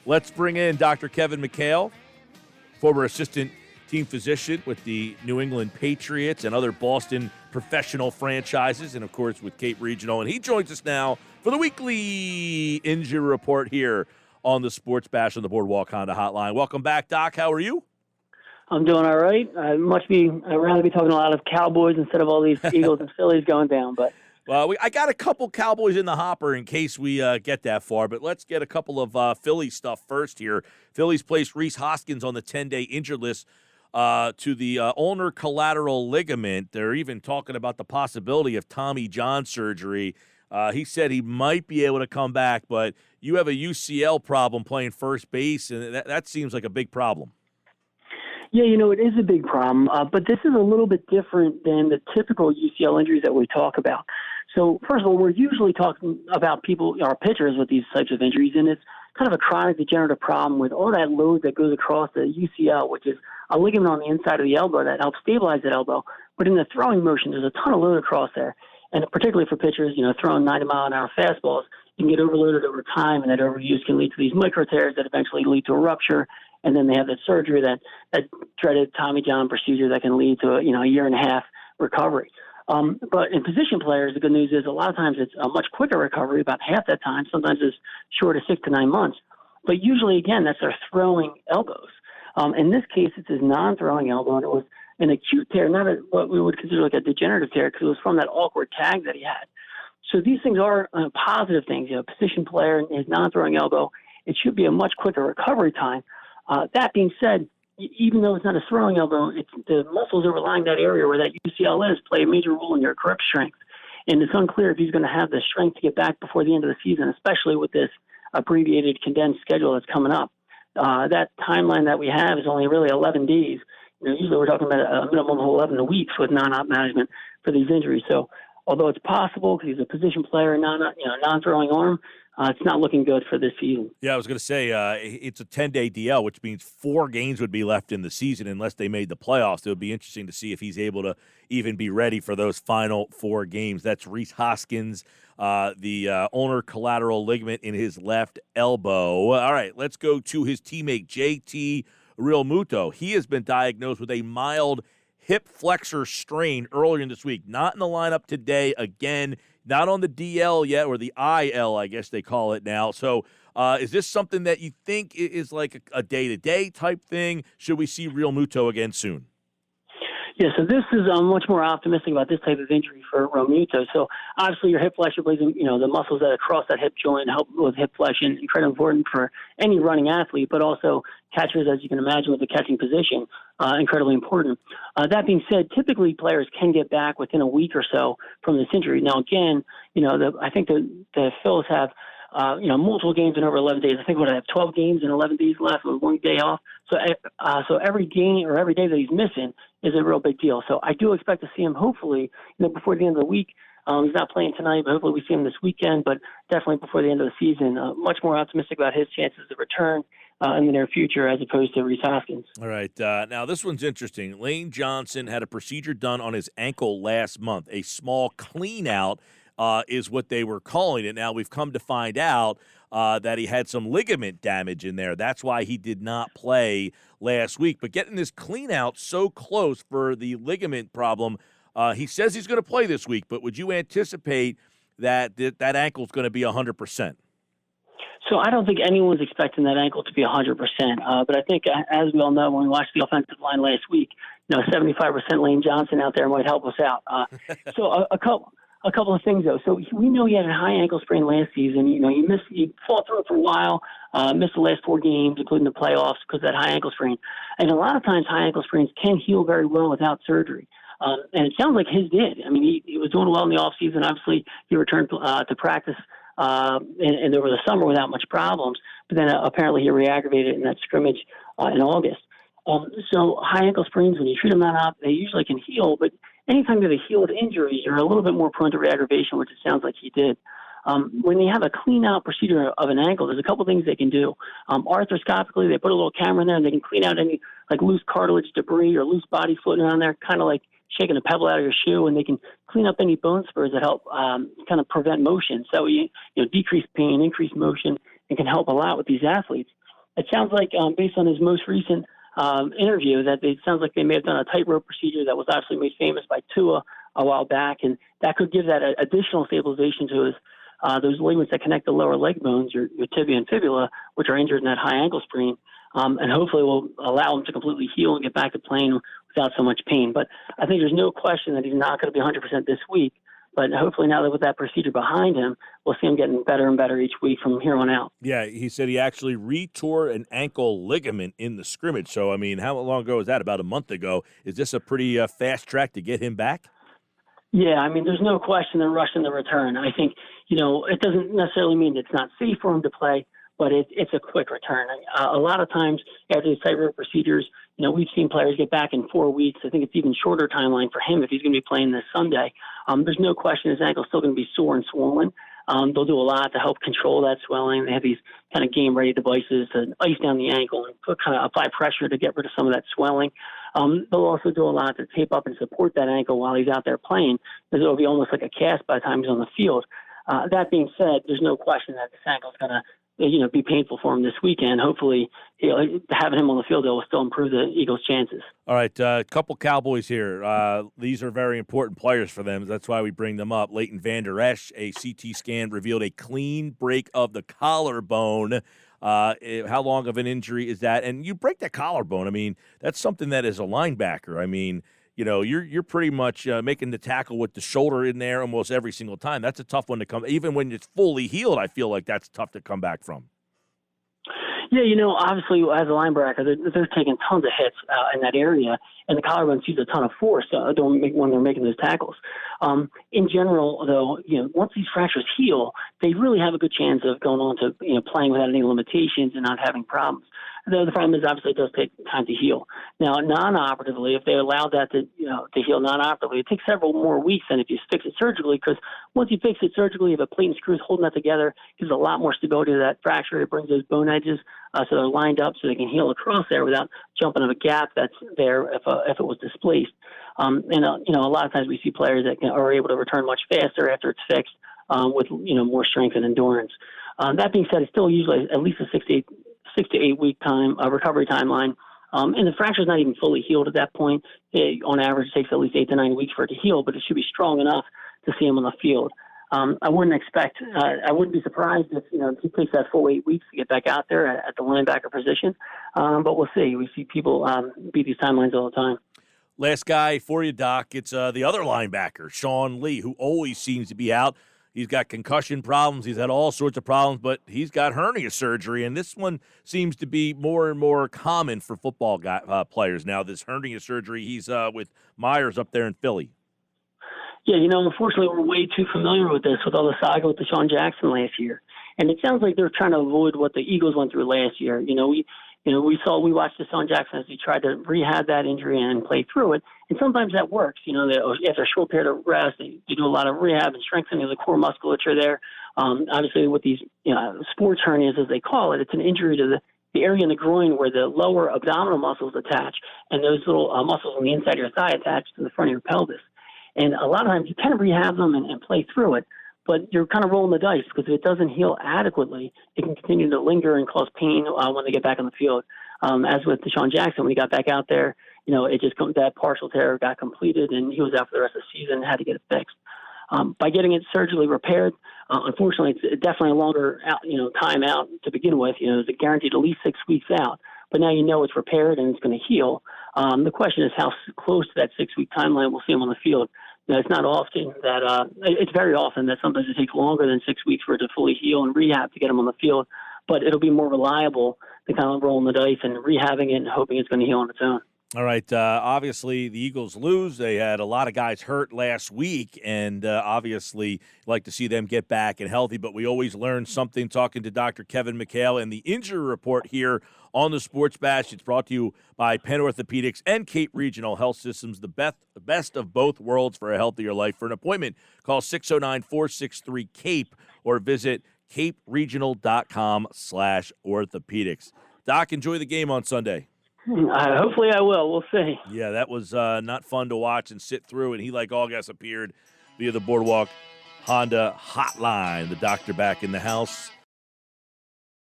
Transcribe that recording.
Let's bring in Dr. Kevin McHale, former assistant team physician with the New England Patriots and other Boston professional franchises, and, of course, with Cape Regional. And he joins us now for the weekly injury report here on the Sports Bash on the Boardwalk Honda Hotline. Welcome back, Doc. How are you? I'm doing all right. I'd rather be talking a lot of Cowboys instead of all these Eagles and Phillies going down. But well, I got a couple Cowboys in the hopper in case we get that far, but let's get a couple of Philly stuff first here. Phillies placed Rhys Hoskins on the 10-day injured list to the ulnar collateral ligament. They're even talking about the possibility of Tommy John surgery. He said he might be able to come back, but you have a UCL problem playing first base, and that seems like a big problem. Yeah, it is a big problem, but this is a little bit different than the typical UCL injuries that we talk about. So, first of all, we're usually talking about people, our pitchers, with these types of injuries, and it's kind of a chronic degenerative problem with all that load that goes across the UCL, which is a ligament on the inside of the elbow that helps stabilize that elbow. But in the throwing motion, there's a ton of load across there, and particularly for pitchers, throwing 90-mile-an-hour fastballs, you can get overloaded over time, and that overuse can lead to these micro tears that eventually lead to a rupture. And then they have that surgery, that dreaded Tommy John procedure that can lead to a year and a half recovery. But in position players, the good news is a lot of times it's a much quicker recovery, about half that time. Sometimes it's short of 6 to 9 months. But usually, again, that's their throwing elbows. In this case, it's his non-throwing elbow, and it was an acute tear, not what we would consider like a degenerative tear, because it was from that awkward tag that he had. So these things are positive things. Position player and his non-throwing elbow, it should be a much quicker recovery time. That being said, even though it's not a throwing elbow, the muscles overlying that area where that UCL is play a major role in your grip strength. And it's unclear if he's going to have the strength to get back before the end of the season, especially with this abbreviated, condensed schedule that's coming up. That timeline that we have is only really 11 days. Usually we're talking about a minimum of 11 weeks with non-op management for these injuries. So although it's possible because he's a position player and non-throwing arm, it's not looking good for this season. Yeah, I was going to say it's a 10-day DL, which means 4 games would be left in the season unless they made the playoffs. It would be interesting to see if he's able to even be ready for those final 4 games. That's Rhys Hoskins, the ulnar collateral ligament in his left elbow. All right, let's go to his teammate, JT Realmuto. He has been diagnosed with a mild hip flexor strain earlier in this week. Not in the lineup today again. Not on the DL yet, or the IL, I guess they call it now. So is this something that you think is like a day-to-day type thing? Should we see Realmuto again soon? Yeah, so this is much more optimistic about this type of injury for Realmuto. So obviously your hip flexor plays, the muscles that cross that hip joint help with hip flexion, incredibly important for any running athlete, but also catchers, as you can imagine, with the catching position, incredibly important. That being said, typically players can get back within a week or so from this injury. Now, again, I think the Phils have multiple games in over 11 days. I think I have 12 games and 11 days left with 1 day off. So every game or every day that he's missing is a real big deal. So I do expect to see him hopefully, before the end of the week. He's not playing tonight, but hopefully we see him this weekend, but definitely before the end of the season. Much more optimistic about his chances of return in the near future as opposed to Rhys Hoskins. All right. Now, this one's interesting. Lane Johnson had a procedure done on his ankle last month. A small clean-out is what they were calling it. Now, we've come to find out that he had some ligament damage in there. That's why he did not play last week. But getting this clean-out so close for the ligament problem, he says he's going to play this week, but would you anticipate that ankle is going to be 100%? So I don't think anyone's expecting that ankle to be 100%. But I think, as we all know, when we watched the offensive line last week, 75% Lane Johnson out there might help us out. So a couple of things, though. So we know he had a high ankle sprain last season. He fought through it for a while, missed the last 4 games, including the playoffs, because of that high ankle sprain. And a lot of times high ankle sprains can heal very well without surgery. And it sounds like his did. I mean, he was doing well in the offseason. Obviously, he returned to practice and over the summer without much problems. But then apparently he re-aggravated in that scrimmage in August. So high ankle sprains, when you treat them non-op, they usually can heal. But anytime you have a healed injury, you're a little bit more prone to re-aggravation, which it sounds like he did. When they have a clean-out procedure of an ankle, there's a couple things they can do. Arthroscopically, they put a little camera in there, and they can clean out any loose cartilage debris or loose body floating around there, kind of like shaking a pebble out of your shoe, and they can clean up any bone spurs that help kind of prevent motion. So you decrease pain, increase motion, and can help a lot with these athletes. it sounds like, based on his most recent interview, that it sounds like they may have done a tightrope procedure that was obviously made famous by Tua a while back, and that could give that additional stabilization to his those ligaments that connect the lower leg bones, your tibia and fibula, which are injured in that high ankle sprain, and hopefully will allow him to completely heal and get back to playing without so much pain. But I think there's no question that he's not going to be 100% this week. But hopefully now that with that procedure behind him, we'll see him getting better and better each week from here on out. Yeah, he said he actually re-tore an ankle ligament in the scrimmage. So, I mean, how long ago was that? About a month ago. Is this a pretty fast track to get him back? Yeah, I mean, there's no question they're rushing the return. I think, it doesn't necessarily mean it's not safe for him to play, but it's a quick return. A lot of times after these tightrope procedures, we've seen players get back in 4 weeks. I think it's even shorter timeline for him if he's going to be playing this Sunday. There's no question his ankle's still going to be sore and swollen. They'll do a lot to help control that swelling. They have these kind of game-ready devices to ice down the ankle and kind of apply pressure to get rid of some of that swelling. They'll also do a lot to tape up and support that ankle while he's out there playing, because it'll be almost like a cast by the time he's on the field. That being said, there's no question that this ankle's going to be painful for him this weekend. Hopefully, having him on the field will still improve the Eagles' chances. All right, a couple Cowboys here. These are very important players for them. That's why we bring them up. Leighton, Vander, Esch, a CT scan revealed a clean break of the collarbone. How long of an injury is that? And you break that collarbone, I mean, that's something that is a linebacker. I mean, you're pretty much making the tackle with the shoulder in there almost every single time. That's a tough one to come. Even when it's fully healed, I feel like that's tough to come back from. Yeah, obviously as a linebacker, they're taking tons of hits in that area, and the collarbone sees a ton of force when they're making those tackles. In general, though, once these fractures heal, they really have a good chance of going on to playing without any limitations and not having problems. The problem is obviously it does take time to heal. Now, non-operatively, if they allow that to heal non-operatively, it takes several more weeks than if you fix it surgically, because once you fix it surgically, you have a plate and screws holding that together, it gives a lot more stability to that fracture. It brings those bone edges so they're lined up so they can heal across there without jumping of a gap that's there if it was displaced. And a lot of times we see players that are able to return much faster after it's fixed with more strength and endurance. That being said, it's still usually at least a 6 to 8 week recovery timeline. And the fracture is not even fully healed at that point. On average, it takes at least 8 to 9 weeks for it to heal, but it should be strong enough to see him on the field. I wouldn't be surprised if he takes that full 8 weeks to get back out there at the linebacker position. But we'll see. We see people beat these timelines all the time. Last guy for you, Doc. It's the other linebacker, Sean Lee, who always seems to be out. He's got concussion problems. He's had all sorts of problems, but he's got hernia surgery, and this one seems to be more and more common for football players now, this hernia surgery. He's with Myers up there in Philly. Yeah, unfortunately, we're way too familiar with this, with all the saga with Deshaun Jackson last year. And it sounds like they're trying to avoid what the Eagles went through last year. We watched Deshaun Jackson as he tried to rehab that injury and play through it. And sometimes that works. After a short period of rest, they do a lot of rehab and strengthening of the core musculature there. Obviously, with these sports hernias, as they call it, it's an injury to the area in the groin where the lower abdominal muscles attach, and those little muscles on the inside of your thigh attach to the front of your pelvis. And a lot of times you kind of rehab them and play through it, but you're kind of rolling the dice, because if it doesn't heal adequately, it can continue to linger and cause pain when they get back on the field. As with Deshaun Jackson, when he got back out there, that partial tear got completed, and he was out for the rest of the season and had to get it fixed. By getting it surgically repaired, unfortunately, it's definitely a longer time out to begin with. It's a guaranteed at least 6 weeks out. But now it's repaired and it's going to heal. The question is how close to that 6 week timeline we'll see him on the field. It's not often that it's very often that sometimes it takes longer than 6 weeks for it to fully heal and rehab to get him on the field. But it'll be more reliable than kind of rolling the dice and rehabbing it and hoping it's going to heal on its own. All right. Obviously, the Eagles lose. They had a lot of guys hurt last week, and obviously like to see them get back and healthy. But we always learn something talking to Dr. Kevin McHale. And the injury report here on the Sports Bash, it's brought to you by Penn Orthopedics and Cape Regional Health Systems, the best of both worlds for a healthier life. For an appointment, call 609-463-CAPE or visit caperegional.com/orthopedics. Doc, enjoy the game on Sunday. Hopefully I will. We'll see. Yeah, that was not fun to watch and sit through, and he, like all guys, appeared via the Boardwalk Honda hotline. The doctor back in the house.